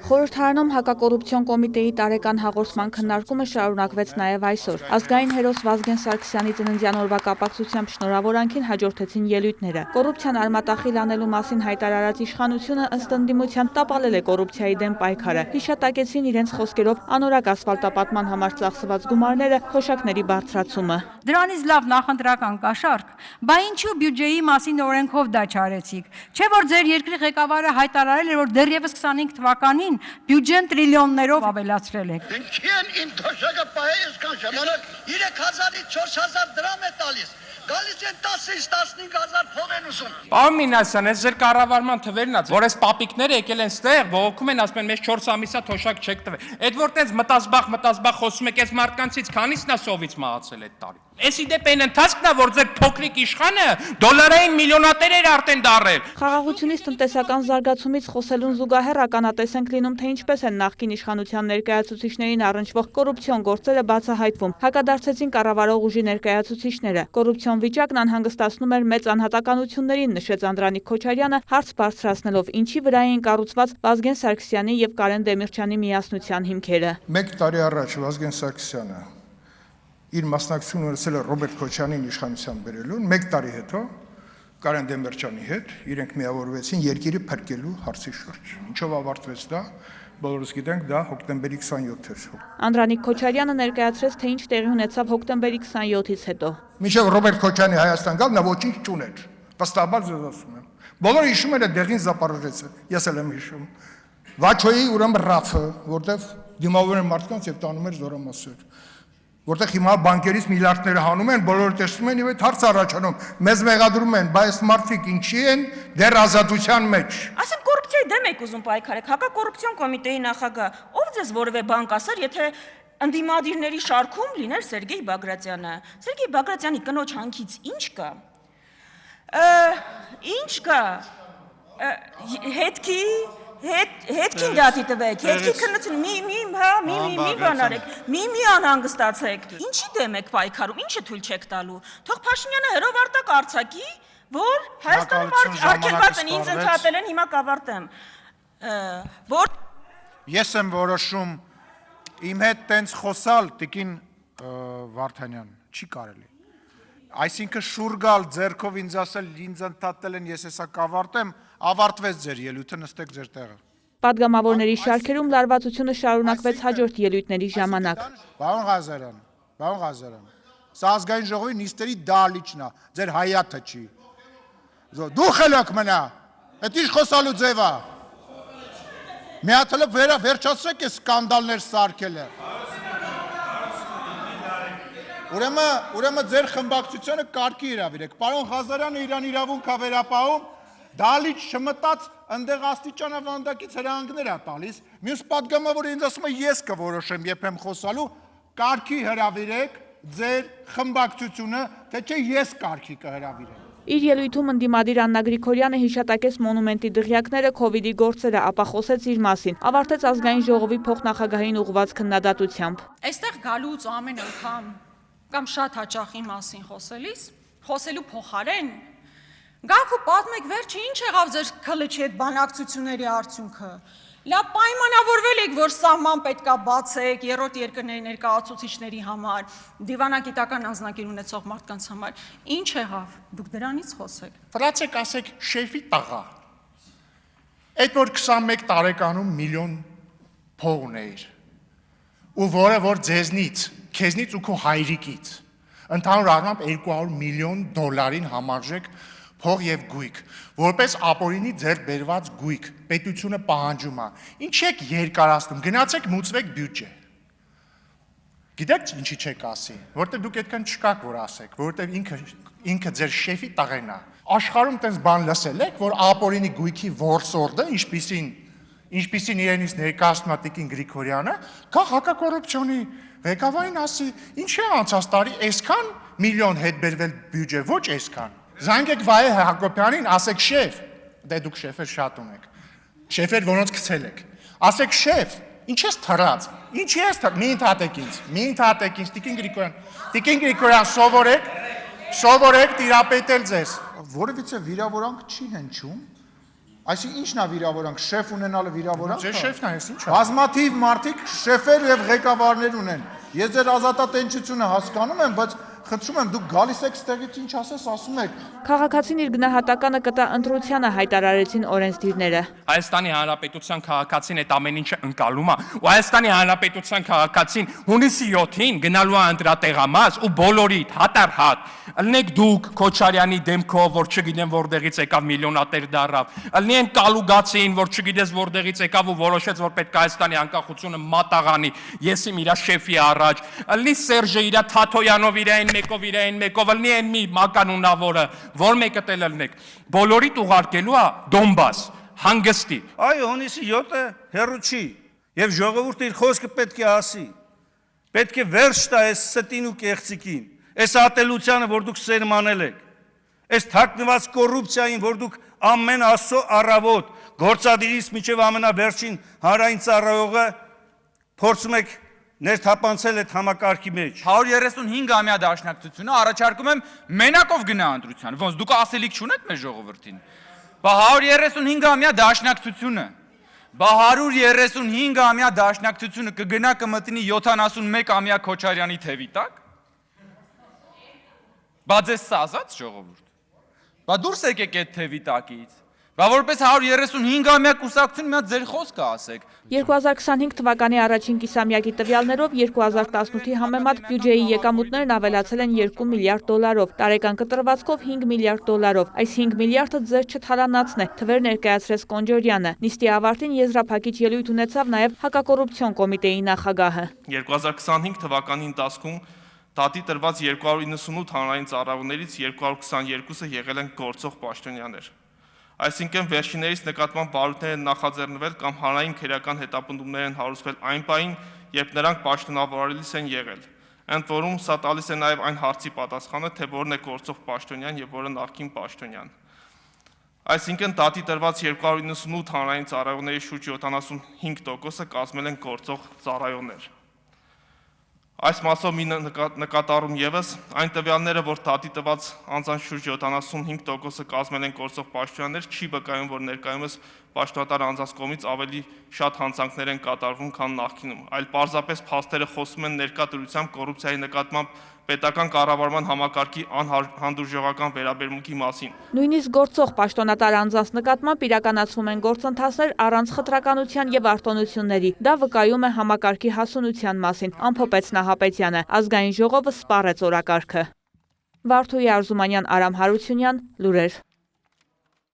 Խորհրդարանում հակակոռուպցիոն կոմիտեի տարեկան հաղորդման քննարկումը շարունակվեց նաև այսօր։ Ազգային հերոս Վազգեն Սարգսյանի ծննդյան օրվա կապակցությամբ շնորհավորանքին հաջորդեցին ելույթները։ Կոռուպցիան արմատախիլ անելու մասին հայտարարած իշխանությունը ըստ ընդդիմության տապալել է կոռուպցիայի դեմ պայքարը։ Հիշատակեցին իրենց խոսքերով անորակ ասֆալտապատման համար ծախսված գումարները, թոշակների բարձրացումը։ Դրանից լավ նախընտրական կաշառք, բա ինչու բյուջեի մասին օրենքով դա չարեցիք։ Չէ՞ որ ձեր երկրի ղեկավարը հայտարարել էր, որ դեռևս 25 թվականին բյուջեն տրիլիոններով ավելացրել եք։ Ինչի՞ իմ թոշակը պահե այսքան ժամանակ 3000-ից 4000 դրամ է տալիս։ Գալիս են 10-ից 15000 փող են ուզում։ Պարոն Մինասյան, այս ձեր կառավարման թվերն ա, որ այս պապիկները եկել են ստեղ, բողոքում են, ասում են, մեզ 4 ամիսա թոշակ չեք տվել։ Այդ որ տենց մտազբաղ խոսում եք, այս մարդկանցից քանիսն ա սովից մահացել այդ տարի։ Էսի դեպ այն ընթացքն ա, որ ձեր փոքրիկ իշխանը դոլարային միլիոնատեր էր արդեն դարել։ Խաղաղությունից տնտեսական զարգացումից խոսելուն զուգահեռ ականատես ենք լինում, թե ինչպես են նախկին իշխանության ներկայացուցիչներին առնչվող կոռուպցիոն գործերը բացահայտվում։ Հակադարձեցին կառավարող ուժի ներկայացուցիչները։ Կոռուպցիոն վիճակն անհանգստացնում էր մեծ անհատականություններին, նշեց Անդրանիկ Քոչարյանը, հարց բարձրացնելով, ինչի վրա էին կառուցված Վազգեն Սարգսյանի եւ Կարեն Դեմիրճյանի միասնության հիմքերը։ 1 տարի առաջ Վազգեն Սարգսյանը իր մասնակցությունը ունեցել է Ռոբերտ Քոչարյանին իշխանության բերելուն, 1 տարի հետո Կարեն Դեմիրճյանի հետ իրենք միավորվեցին երկիրը փրկելու հարցի շուրջ։ Ինչով ավարտվեց դա, բոլորս գիտենք, դա հոկտեմբերի 27 էր։ Անդրանիկ Քոչարյանը ներկայացրեց, թե ինչ տեղի ունեցավ հոկտեմբերի 27-ից հետո։ Մինչև Ռոբերտ Քոչարյանի Հայաստան գալ, նա ոչինչ չուներ։ Վստահաբար ձեզ ասում եմ։ Բոլորը հիշում են դեղին Զապարոժեցը, ես էլ եմ հիշում։ Վաչոյի ուրեմն ռաֆը, որտեղ դիմավոր են մարդկանց եւ տանում էր զորամասեր։ Որտեղ հիմա բանկերից միլիարդները հանում են, բոլորը տեսնում են եւ այդ հարց առաջանում, մեզ մեղադրում են, բայց մարդիկ ինչի են դեռ ազատության մեջ։ Ասեմ կոռուպցիայի դեմ եք ուզում պայքարեք, հակակոռուպցիոն կոմիտեի նախագահ, ով ձեզ որևէ բան կասեր, եթե ընդդիմադիրների շարքում լիներ Սերգեյ Բագրատյանը։ Սերգեյ Բագրատյանի կնոջ հանքից ինչ կա։ Ինչ կա։ Հետքին դատի տվեք, հետքի քննություն, մի բան արեք, մի անհանգստացեք։ Ինչի դեմ եք պայքարում, ինչը թույլ չեք տալու։ Թող Փաշինյանը հերով արտակ արձակի, որ Հայաստանում արգելված են, ինձ ընդհատել են, հիմա կավարտեմ։ Որ Ես եմ որոշում իմ հետ տենց խոսալ տիկին Վարդանյան, չի կարելի։ Այսինքն շուռ գալ ձեռքով ինձ ասել, ինձ ընդհատել են, ես հեսա կավարտեմ, ավարտվեց ձեր ելույթը, նստեք ձեր տեղը։ Պատգամավորների շարքերում լարվածությունը շարունակվեց հաջորդ ելույթների ժամանակ։ Պարոն Ղազարյան, սա ազգային ժողովի նիստերի դահլիճն է, ձեր հայաթը չի։ Դու խելոք մնա, այդ ինչ խոսալու ձև է։ Մի հատ էլ վերջացրեք այս սկանդալներ սարքելը։ Ուրեմն ձեր խմբակցությունը կարգի հրավիրեք։ Պարոն Ղազարյանը իրան իրավունք է վերապահում, դահլիճ չմտած ընդեղ աստիճանավանդակից հրահանգներ է տալիս։ Մյուս պատգամավորը ինձ ասում է ես կորոշեմ, երբ եմ խոսալու, կարգի հրավիրեք ձեր խմբակցությունը, թե չէ ես կարգի կհրավիրեմ։ Իր ելույթում ընդդիմադիր Աննա Գրիգորյանը հիշատակեց մոնումենտի դղյակները, քովիդի գործերը, ապա խոսեց իր մասին, ավարտեց ազգային ժողովի փոխնախագահային ուղղված քննադատությամբ։ Այստեղ գալուց ամեն անգամ կամ շատ հաճախ իմ մասին խոսելու փոխարեն գաք ու պատմեք վերջը ինչ եղավ ձեր քլիչի հետ բանակցությունների արդյունքը։ Լավ պայմանավորվել եք, որ սահման պետքա բացեք երրորդ երկրների ներկայացուցիչների համար, դիվանագիտական անձնակիր ունեցող մարդկանց համար։ Ինչ եղավ։ Դուք դրանից խոսեք։ Վրացեք ասեք շեֆի տղա։ Այդ որ 21 տարեկանում միլիոն փող ուներ։ Ու որը որ քեզնից ու քո հայրիկից ընդհանուր առմամբ 200 միլիոն դոլարին համարժեք փող եւ գույք, որպես ապօրինի ձեռք բերված գույք, պետությունը պահանջում է։ Ինչ եք երկարացնում, գնացեք մուծվեք բյուջե։ Գիտեք ինչի չեք ասի, որտեղ դուք այդքան չկաք որ ասեք, որտեղ ինքը ձեր շեֆի տղեն է։ Աշխարհում տենց բան լսել եք, որ ապօրինի գույքի որսորդը, ինչպիսին իրենից ներկայացնում է տիկին Գրիգորյանը, կա հակակոռուպցիոնի ղեկավարին ասի, ինչ է անցած տարի այսքան միլիոն հետ բերվել բյուջե, ոչ այսքան։ Զանգեք Վահե Հակոբյանին, ասեք շեֆ, դե դուք շեֆեր շատ ունեք, շեֆեր որոնց գցել եք, ասեք շեֆ, ինչ ես թռած, ինչի ես թռած, մի ընդհատեք ինձ, տիկին Գրիգորյան սովորեք տիրապետել ձեզ։ Որևիցե վիրավորանք չի հնչում, Այսինքն ի՞նչն է վիրավորանք, շեֆ ունենալը վիրավորանք։ Ձեր շեֆն է, ես ի՞նչ է։ Բազմաթիվ մարդիկ շեֆեր եւ ղեկավարներ ունեն։ Ես ձեր ազատատենչությունը հասկանում եմ, բայց խնդրում եմ դուք գալիս եք ստեղից ինչ ասում եք։ Քաղաքացին իր գնահատականը կտա ընտրությանը հայտարարեցին օրենսդիրները։ Հայաստանի Հանրապետության քաղաքացին այդ ամեն ինչը ընկալում է, ու Հայաստանի Հանրապետության քաղաքացին հունիսի 7-ին գնալու է ընտրատեղամաս ու բոլորիդ հատառհատ ըլնեք դուք Քոչարյանի դեմքով, որ չգիտեմ որտեղից եկավ միլիոնատեր դառավ, ըլնի են Կալուգացին, որ չգիտես որտեղից եկավ ու որոշեց, որ պետք է Հայաստանի անկախությունը մատաղանի, ես իմ իր շեֆի առաջ, ըլնի Սերժը իր Թաթոյանով իրային մեկով, ըլնի են մի մականունավորը, որ մեկը տել ըլնեք, բոլորիդ ուղարկելու է Դոնբաս, հանգստի։ Այո, հունիսի 7-ը հեռու չի, եւ ժողովուրդը իր խոսքը պետք է ասի։ Պետք է վերջ տա այս ստին ու կեղծիկին, այս ատելությանը, որ դուք սերմանել եք, այս թաքնված կոռուպցիային, որ դուք ամեն աստծո առավոտ գործադիրից մինչև ամենավերջին հանրային ծառայողը փորձում եք ներթափանցել այդ համակարգի մեջ։ 135-ամյա դաշնակցությունը առաջարկում եմ մենակով գնա ընտրության, ոնց դուք ասելիք չունեք մեր ժողովրդին։ Բա 135-ամյա դաշնակցությունը, 135-ամյա դաշնակցությունը կգնա կմտնի 71-ամյա Քոչարյանի թևի տակ։ Բա ձեզ սազած ժողովուրդ։ Բա դուրս եկեք այդ թևի տակից։ Բա որպես 135-ամյա կուսակցություն մի հատ ձեր խոսքը ասեք։ 2025 թվականի առաջին կիսամյակի տվյալներով 2018-ի համեմատ բյուջեի եկամուտներն ավելացել են 2 միլիարդ դոլարով, տարեկան կտրվածքով 5 միլիարդ դոլարով։ Այս 5 միլիարդը ձեր չթարանացն է, թվեր ներկայացրեց Կոնջորյանը։ Նիստի ավարտին եզրափակիչ ելույթ ունեցավ նաև հակակոռուպցիոն կոմիտեի նախագահը։ 2025 թվականի ընթացքում դատի տրված 298 հանրային ծառայողներից 222-ը եղել են գործող պաշտոնյաներ։ Այսինքն վերջիններից նկատմամբ բարույթներ են նախաձեռնվել կամ հանրային քերական հետապնդումներ են հարուցվել այն պահին, երբ նրանք պաշտոնավորելիս են եղել։ Ընդ որում սա տալիս է նաև այն հարցի պատասխանը, թե որն է գործող պաշտոնյան եւ որը նախկին պաշտոնյան։ Այսինքն դատի տրված 298 հանրային ծառայողների շուրջ 75%-ը կազմել են գործող ծառայողներ։ Այս մասով մի նկատառում եւս այն տվյալները, որ դատի տված անձանց շուրջ 75%-ը կազմել են գործող պաշտոնյաներ, չի վկայում, որ ներկայումս պաշտոնատար անձանց կողմից ավելի շատ հանցանքներ են կատարվում, քան նախկինում, այլ պարզապես փաստերը խոսում են ներկա դրությամբ կոռուպցիայի նկատմամբ պետական կառավարման համակարգի անհանդուրժողական վերաբերմունքի մասին։ Նույնիսկ գործող պաշտոնատար անձանց նկատմամբ իրականացվում են գործընթացներ առանց խտրականության եւ արտոնությունների։ Դա վկայում է համակարգի հասունության մասին, ամփոփեց Նահապետյանը։ Ազգային ժողովը սպառեց օրակարգը։ Վարդուհի Արզումանյան, Արամ Հարությունյան, լուրեր։